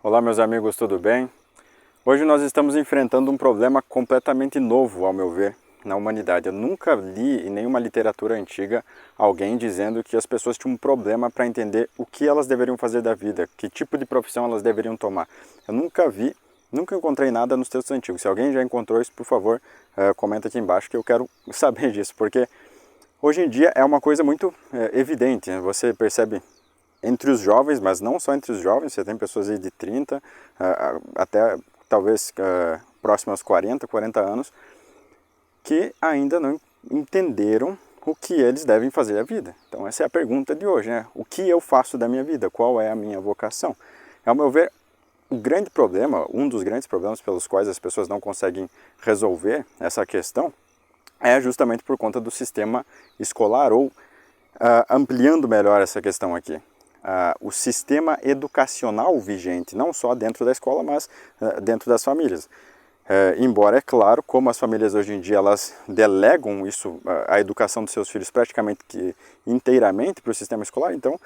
Olá meus amigos, tudo bem? Hoje nós estamos enfrentando um problema completamente novo, ao meu ver, na humanidade. Eu nunca li em nenhuma literatura antiga alguém dizendo que as pessoas tinham um problema para entender o que elas deveriam fazer da vida, que tipo de profissão elas deveriam tomar. Eu nunca vi, nunca encontrei nada nos textos antigos. Se alguém já encontrou isso, por favor, comenta aqui embaixo que eu quero saber disso, porque hoje em dia é uma coisa muito evidente, né? Você percebe entre os jovens, mas não só entre os jovens, você tem pessoas aí de 30 até talvez próximas aos 40 anos, que ainda não entenderam o que eles devem fazer da vida. Então essa é a pergunta de hoje, né? O que eu faço da minha vida? Qual é a minha vocação? Ao meu ver, o grande problema, um dos grandes problemas pelos quais as pessoas não conseguem resolver essa questão é justamente por conta do sistema escolar, ou ampliando melhor essa questão aqui. O sistema educacional vigente, não só dentro da escola, mas dentro das famílias. Embora, é claro, como as famílias hoje em dia elas delegam isso, a educação dos seus filhos praticamente que inteiramente para o sistema escolar, então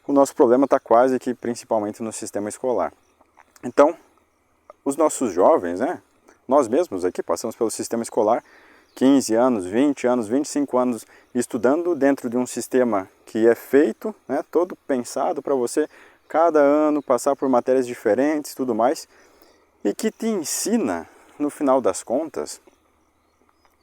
o nosso problema está quase que principalmente no sistema escolar. Então, os nossos jovens, né, nós mesmos aqui passamos pelo sistema escolar, 15 anos, 20 anos, 25 anos estudando dentro de um sistema que é feito, né, todo pensado para você, cada ano passar por matérias diferentes, tudo mais, e que te ensina, no final das contas,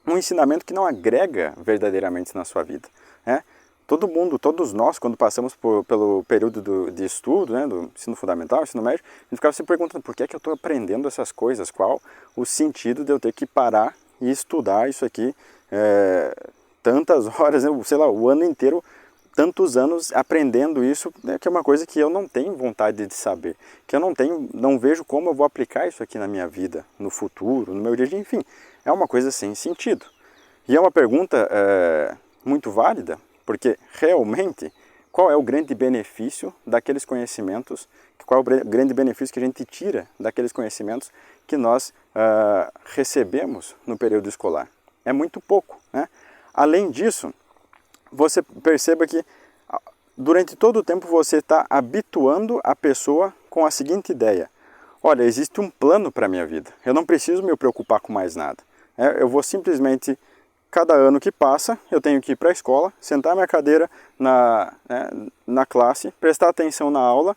um ensinamento que não agrega verdadeiramente na sua vida, né? Todo mundo, todos nós, quando passamos pelo período de estudo, né, do ensino fundamental, ensino médio, a gente ficava se perguntando por que é que eu estou aprendendo essas coisas, qual o sentido de eu ter que parar e estudar isso aqui tantas horas, sei lá, o ano inteiro, tantos anos aprendendo isso, né, que é uma coisa que eu não tenho vontade de saber, que eu não vejo como eu vou aplicar isso aqui na minha vida, no futuro, no meu dia a dia, enfim, é uma coisa sem sentido. E é uma pergunta muito válida, porque realmente, qual é o grande benefício daqueles conhecimentos, qual é o grande benefício que a gente tira daqueles conhecimentos que nós recebemos no período escolar? É muito pouco, né? Além disso, você perceba que durante todo o tempo você está habituando a pessoa com a seguinte ideia: olha, existe um plano para a minha vida, eu não preciso me preocupar com mais nada. Eu vou simplesmente, cada ano que passa, eu tenho que ir para a escola, sentar minha cadeira na classe, prestar atenção na aula,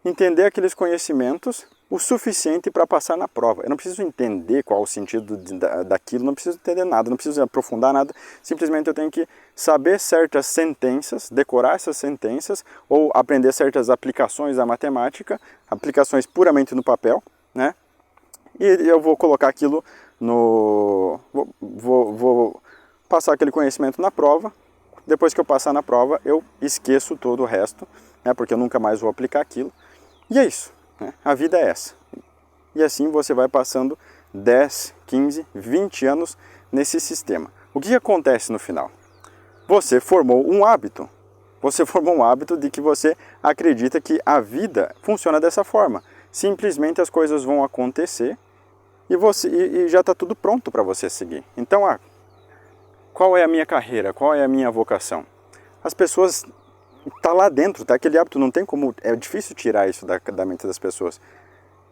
entender aqueles conhecimentos o suficiente para passar na prova. Eu não preciso entender qual o sentido daquilo, não preciso entender nada, não preciso aprofundar nada, simplesmente eu tenho que saber certas sentenças, decorar essas sentenças, ou aprender certas aplicações da matemática, aplicações puramente no papel, né? E eu vou colocar aquilo no... Vou passar aquele conhecimento na prova. Depois que eu passar na prova, eu esqueço todo o resto, né, porque eu nunca mais vou aplicar aquilo. E é isso, né? A vida é essa. E assim você vai passando 10, 15, 20 anos nesse sistema. O que acontece no final? Você formou um hábito. Você formou um hábito de que você acredita que a vida funciona dessa forma. Simplesmente as coisas vão acontecer e já está tudo pronto para você seguir. Então, qual é a minha carreira? Qual é a minha vocação? As pessoas... Está lá dentro, tá? Aquele hábito não tem como... É difícil tirar isso da mente das pessoas.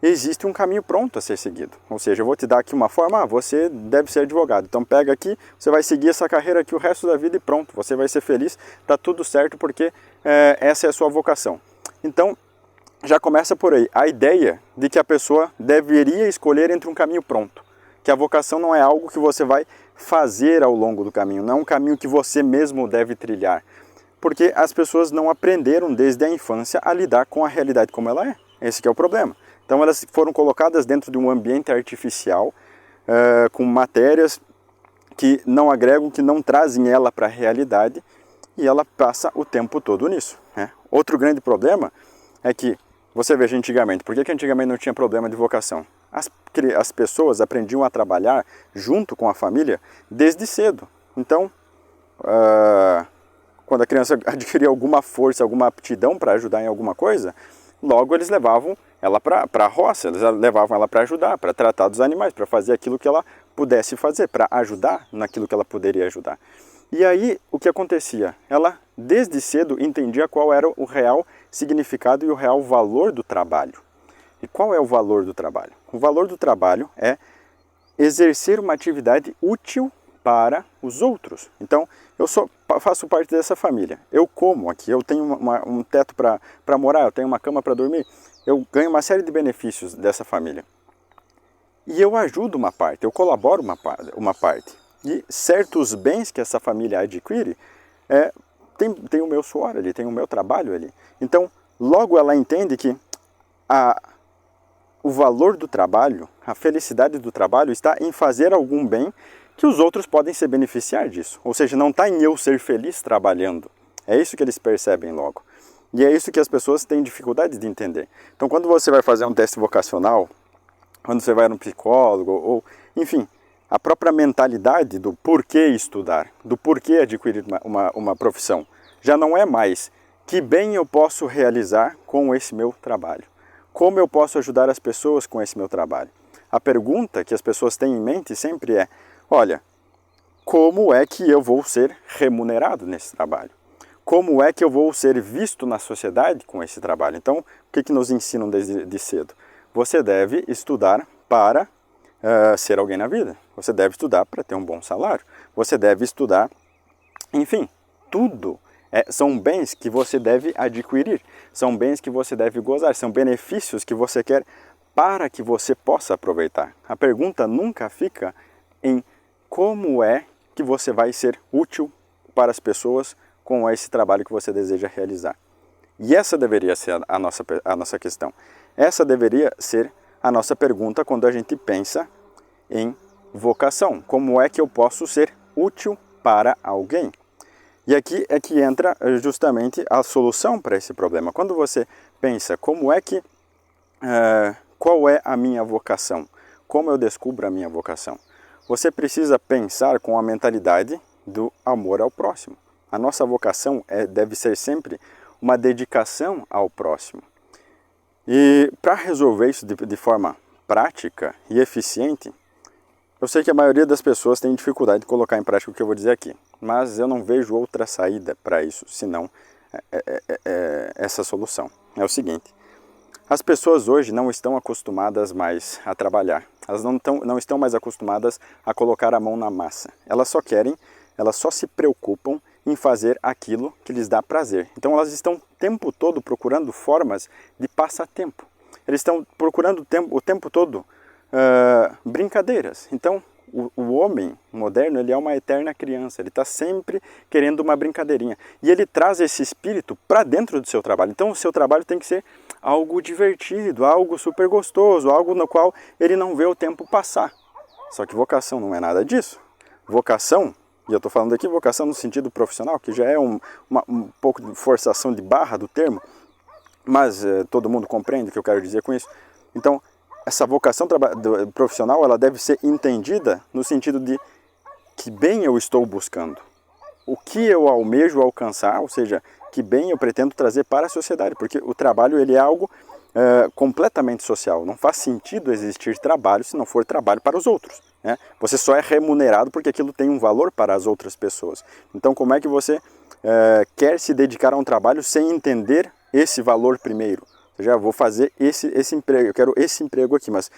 Existe um caminho pronto a ser seguido. Ou seja, eu vou te dar aqui uma forma, você deve ser advogado. Então pega aqui, você vai seguir essa carreira aqui o resto da vida e pronto. Você vai ser feliz, tá tudo certo porque essa é a sua vocação. Então, já começa por aí. A ideia de que a pessoa deveria escolher entre um caminho pronto. Que a vocação não é algo que você vai fazer ao longo do caminho. Não é um caminho que você mesmo deve trilhar. Porque as pessoas não aprenderam desde a infância a lidar com a realidade como ela é. Esse que é o problema. Então elas foram colocadas dentro de um ambiente artificial, com matérias que não agregam, que não trazem ela para a realidade, e ela passa o tempo todo nisso, né? Outro grande problema é que, você veja antigamente, por que antigamente não tinha problema de vocação? As pessoas aprendiam a trabalhar junto com a família desde cedo. Então, quando a criança adquiria alguma força, alguma aptidão para ajudar em alguma coisa, logo eles levavam ela para a roça, eles levavam ela para ajudar, para tratar dos animais, para fazer aquilo que ela pudesse fazer, para ajudar naquilo que ela poderia ajudar. E aí, o que acontecia? Ela, desde cedo, entendia qual era o real significado e o real valor do trabalho. E qual é o valor do trabalho? O valor do trabalho é exercer uma atividade útil para os outros. Então, eu faço parte dessa família. Eu como aqui, eu tenho um teto para morar, eu tenho uma cama para dormir, eu ganho uma série de benefícios dessa família. E eu ajudo uma parte, eu colaboro uma parte. E certos bens que essa família adquire, tem o meu suor ali, tem o meu trabalho ali. Então, logo ela entende que o valor do trabalho, a felicidade do trabalho está em fazer algum bem que os outros podem se beneficiar disso. Ou seja, não está em eu ser feliz trabalhando. É isso que eles percebem logo. E é isso que as pessoas têm dificuldade de entender. Então, quando você vai fazer um teste vocacional, quando você vai no psicólogo, ou enfim, a própria mentalidade do porquê estudar, do porquê adquirir uma profissão, já não é mais que bem eu posso realizar com esse meu trabalho. Como eu posso ajudar as pessoas com esse meu trabalho? A pergunta que as pessoas têm em mente sempre é, olha, como é que eu vou ser remunerado nesse trabalho? Como é que eu vou ser visto na sociedade com esse trabalho? Então, o que nos ensinam desde cedo? Você deve estudar para ser alguém na vida. Você deve estudar para ter um bom salário. Você deve estudar, enfim, tudo. São bens que você deve adquirir, são bens que você deve gozar, são benefícios que você quer para que você possa aproveitar. A pergunta nunca fica em como é que você vai ser útil para as pessoas com esse trabalho que você deseja realizar. E essa deveria ser a nossa questão. Essa deveria ser a nossa pergunta quando a gente pensa em vocação. Como é que eu posso ser útil para alguém? E aqui é que entra justamente a solução para esse problema. Quando você pensa qual é a minha vocação, como eu descubro a minha vocação, você precisa pensar com a mentalidade do amor ao próximo. A nossa vocação deve ser sempre uma dedicação ao próximo. E para resolver isso de forma prática e eficiente, eu sei que a maioria das pessoas tem dificuldade de colocar em prática o que eu vou dizer aqui, mas eu não vejo outra saída para isso, senão essa solução. É o seguinte, as pessoas hoje não estão acostumadas mais a trabalhar, elas não estão mais acostumadas a colocar a mão na massa, elas só se preocupam em fazer aquilo que lhes dá prazer. Então elas estão o tempo todo procurando formas de passatempo, eles estão procurando o tempo todo brincadeiras. Então, o homem moderno, ele é uma eterna criança, ele está sempre querendo uma brincadeirinha. E ele traz esse espírito para dentro do seu trabalho. Então, o seu trabalho tem que ser algo divertido, algo super gostoso, algo no qual ele não vê o tempo passar. Só que vocação não é nada disso. Vocação, e eu estou falando aqui vocação no sentido profissional, que já é um pouco de forçação de barra do termo, mas todo mundo compreende o que eu quero dizer com isso. Então, essa vocação profissional, ela deve ser entendida no sentido de que bem eu estou buscando, o que eu almejo alcançar, ou seja, que bem eu pretendo trazer para a sociedade, porque o trabalho ele é algo completamente social. Não faz sentido existir trabalho se não for trabalho para os outros, né? Você só é remunerado porque aquilo tem um valor para as outras pessoas. Então, como é que você quer se dedicar a um trabalho sem entender esse valor primeiro? Eu já vou fazer esse emprego, eu quero esse emprego aqui, mas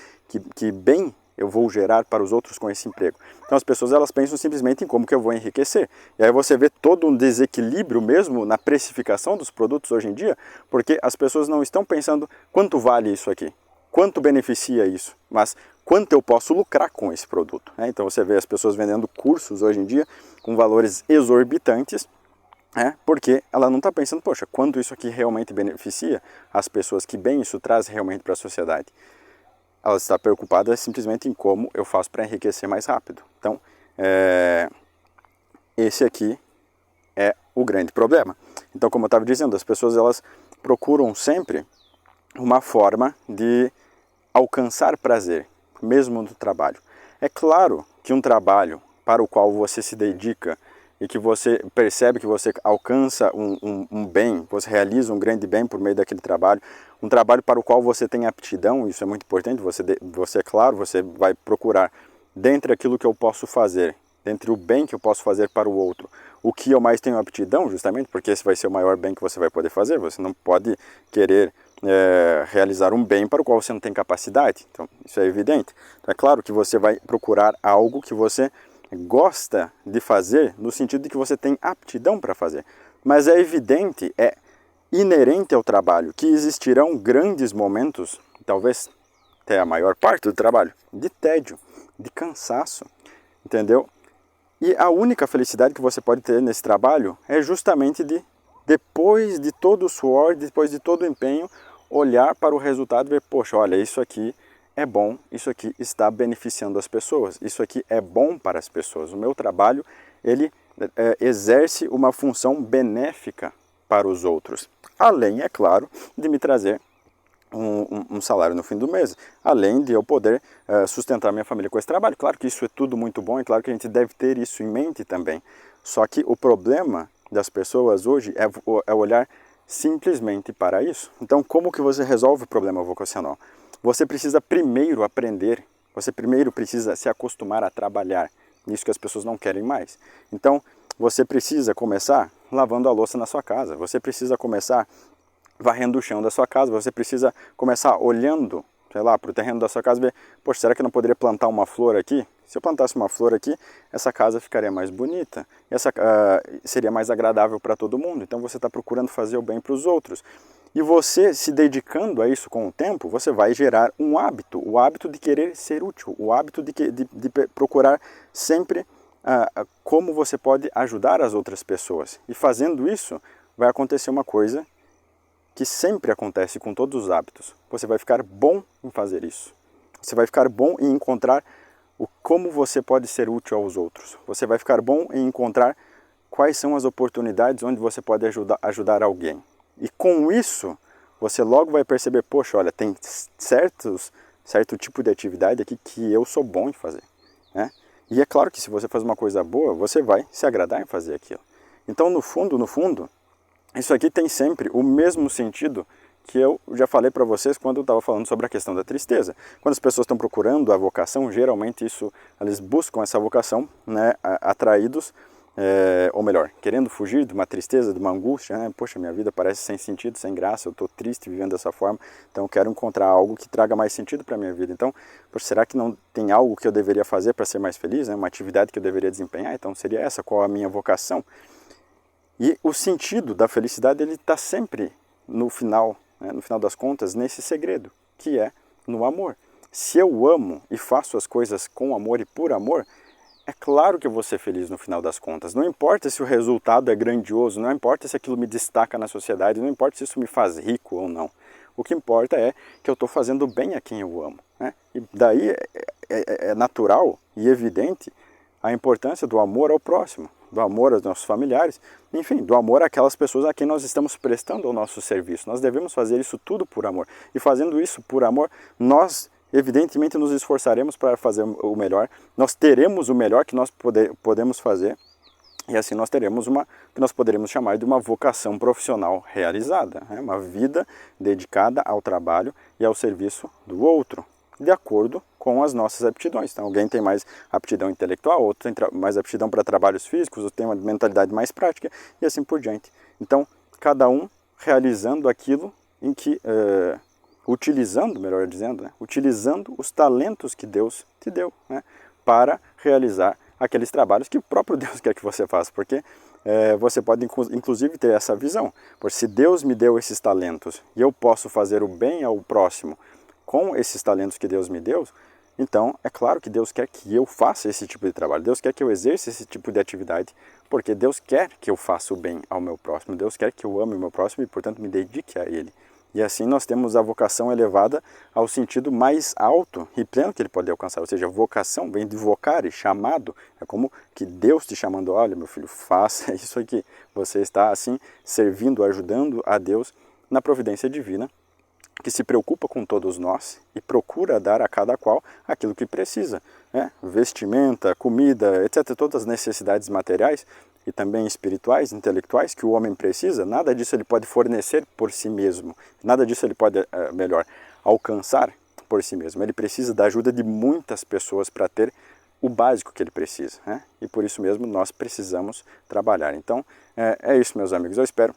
que bem eu vou gerar para os outros com esse emprego? Então as pessoas elas pensam simplesmente em como que eu vou enriquecer. E aí você vê todo um desequilíbrio mesmo na precificação dos produtos hoje em dia, porque as pessoas não estão pensando quanto vale isso aqui, quanto beneficia isso, mas quanto eu posso lucrar com esse produto, né? Então você vê as pessoas vendendo cursos hoje em dia com valores exorbitantes, porque ela não está pensando, poxa, quanto isso aqui realmente beneficia as pessoas, que bem isso traz realmente para a sociedade. Ela está preocupada simplesmente em como eu faço para enriquecer mais rápido. Então, esse aqui é o grande problema. Então, como eu estava dizendo, as pessoas elas procuram sempre uma forma de alcançar prazer, mesmo no trabalho. É claro que um trabalho para o qual você se dedica e que você percebe que você alcança um bem, você realiza um grande bem por meio daquele trabalho, um trabalho para o qual você tem aptidão, isso é muito importante, você é claro, você vai procurar, dentre aquilo que eu posso fazer, dentre o bem que eu posso fazer para o outro, o que eu mais tenho aptidão, justamente porque esse vai ser o maior bem que você vai poder fazer. Você não pode querer realizar um bem para o qual você não tem capacidade. Então, isso é evidente. Então, é claro que você vai procurar algo que você gosta de fazer, no sentido de que você tem aptidão para fazer. Mas é evidente, é inerente ao trabalho, que existirão grandes momentos, talvez até a maior parte do trabalho, de tédio, de cansaço, entendeu? E a única felicidade que você pode ter nesse trabalho é justamente depois de todo o suor, depois de todo o empenho, olhar para o resultado e ver, poxa, olha, isso aqui é bom, isso aqui está beneficiando as pessoas, isso aqui é bom para as pessoas. O meu trabalho, ele exerce uma função benéfica para os outros. Além, é claro, de me trazer um salário no fim do mês, além de eu poder sustentar minha família com esse trabalho. Claro que isso é tudo muito bom, e claro que a gente deve ter isso em mente também. Só que o problema das pessoas hoje é olhar simplesmente para isso. Então, como que você resolve o problema vocacional? Você precisa primeiro aprender, você primeiro precisa se acostumar a trabalhar, nisso que as pessoas não querem mais. Então, você precisa começar lavando a louça na sua casa, você precisa começar varrendo o chão da sua casa, você precisa começar olhando, sei lá, para o terreno da sua casa e ver, poxa, será que eu não poderia plantar uma flor aqui? Se eu plantasse uma flor aqui, essa casa ficaria mais bonita, seria mais agradável para todo mundo. Então você está procurando fazer o bem para os outros. E você se dedicando a isso com o tempo, você vai gerar um hábito, o hábito de querer ser útil, o hábito de procurar sempre como você pode ajudar as outras pessoas. E fazendo isso, vai acontecer uma coisa que sempre acontece com todos os hábitos. Você vai ficar bom em fazer isso. Você vai ficar bom em encontrar como você pode ser útil aos outros. Você vai ficar bom em encontrar quais são as oportunidades onde você pode ajudar alguém. E com isso, você logo vai perceber, poxa, olha, tem certo tipo de atividade aqui que eu sou bom em fazer, né? E é claro que se você faz uma coisa boa, você vai se agradar em fazer aquilo. Então, no fundo, isso aqui tem sempre o mesmo sentido que eu já falei para vocês quando eu estava falando sobre a questão da tristeza. Quando as pessoas estão procurando a vocação, geralmente eles buscam essa vocação, né, atraídos, ou melhor, querendo fugir de uma tristeza, de uma angústia, né? Poxa, minha vida parece sem sentido, sem graça, eu estou triste vivendo dessa forma, então eu quero encontrar algo que traga mais sentido para a minha vida. Então, poxa, será que não tem algo que eu deveria fazer para ser mais feliz, né? Uma atividade que eu deveria desempenhar? Então seria essa, qual a minha vocação? E o sentido da felicidade, ele está sempre no final, né, no final das contas, nesse segredo, que é no amor. Se eu amo e faço as coisas com amor e por amor, é claro que eu vou ser feliz no final das contas. Não importa se o resultado é grandioso, não importa se aquilo me destaca na sociedade, não importa se isso me faz rico ou não. O que importa é que eu estou fazendo bem a quem eu amo, né? E daí é natural e evidente a importância do amor ao próximo, do amor aos nossos familiares, enfim, do amor àquelas pessoas a quem nós estamos prestando o nosso serviço. Nós devemos fazer isso tudo por amor. E fazendo isso por amor, nós evidentemente nos esforçaremos para fazer o melhor, nós teremos o melhor que nós podemos fazer, e assim nós teremos que nós poderemos chamar de uma vocação profissional realizada, né? Uma vida dedicada ao trabalho e ao serviço do outro, de acordo com as nossas aptidões. Então, alguém tem mais aptidão intelectual, outro tem mais aptidão para trabalhos físicos, outro tem uma mentalidade mais prática, e assim por diante. Então, cada um realizando aquilo em que... utilizando, melhor dizendo, né? Utilizando os talentos que Deus te deu, né? Para realizar aqueles trabalhos que o próprio Deus quer que você faça, porque você pode inclusive ter essa visão, porque se Deus me deu esses talentos e eu posso fazer o bem ao próximo com esses talentos que Deus me deu, então é claro que Deus quer que eu faça esse tipo de trabalho, Deus quer que eu exerça esse tipo de atividade, porque Deus quer que eu faça o bem ao meu próximo, Deus quer que eu ame o meu próximo e portanto me dedique a Ele. E assim nós temos a vocação elevada ao sentido mais alto e pleno que ele pode alcançar. Ou seja, vocação vem de vocare, chamado. É como que Deus te chamando, olha meu filho, faça isso aqui. Você está assim servindo, ajudando a Deus na providência divina, que se preocupa com todos nós e procura dar a cada qual aquilo que precisa, né? Vestimenta, comida, etc. Todas as necessidades materiais e também espirituais, intelectuais que o homem precisa, nada disso ele pode fornecer por si mesmo, nada disso ele pode, alcançar por si mesmo. Ele precisa da ajuda de muitas pessoas para ter o básico que ele precisa, né? E por isso mesmo nós precisamos trabalhar. Então, é isso, meus amigos. Eu espero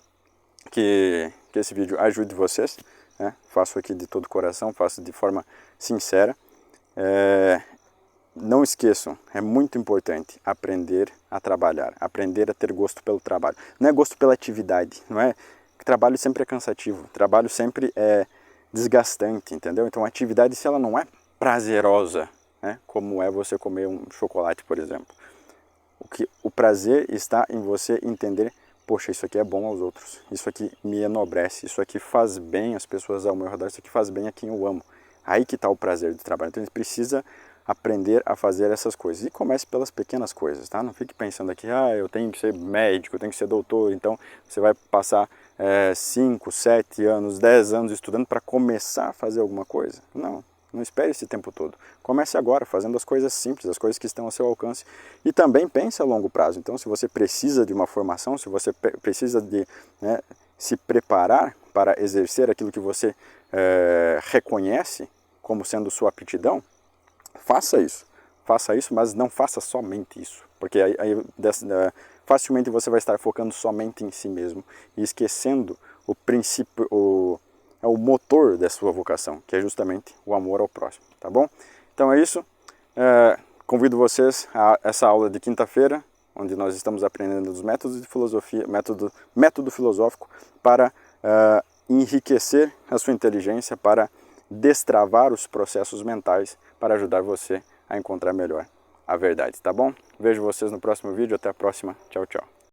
que esse vídeo ajude vocês né? Faço aqui de todo o coração, faço de forma sincera. Não esqueçam, é muito importante aprender a trabalhar, aprender a ter gosto pelo trabalho. Não é gosto pela atividade, não é? Trabalho sempre é cansativo, trabalho sempre é desgastante, entendeu? Então a atividade, se ela não é prazerosa, né? Como é você comer um chocolate, por exemplo. O prazer está em você entender, poxa, isso aqui é bom aos outros, isso aqui me enobrece, isso aqui faz bem às pessoas ao meu redor, isso aqui faz bem a quem eu amo. Aí que está o prazer do trabalho. Então a gente precisa aprender a fazer essas coisas. E comece pelas pequenas coisas, tá? Não fique pensando aqui, eu tenho que ser médico, eu tenho que ser doutor, então você vai passar 5, 7 anos, 10 anos estudando para começar a fazer alguma coisa. Não, não espere esse tempo todo. Comece agora, fazendo as coisas simples, as coisas que estão ao seu alcance. E também pense a longo prazo. Então, se você precisa de uma formação, se você precisa de se preparar para exercer aquilo que você reconhece como sendo sua aptidão, faça isso, mas não faça somente isso, porque aí facilmente você vai estar focando somente em si mesmo e esquecendo o princípio, o motor da sua vocação, que é justamente o amor ao próximo, tá bom? Então é isso, convido vocês a essa aula de quinta-feira, onde nós estamos aprendendo os métodos de filosofia, método filosófico para enriquecer a sua inteligência, para destravar os processos mentais para ajudar você a encontrar melhor a verdade, tá bom? Vejo vocês no próximo vídeo, até a próxima, tchau, tchau.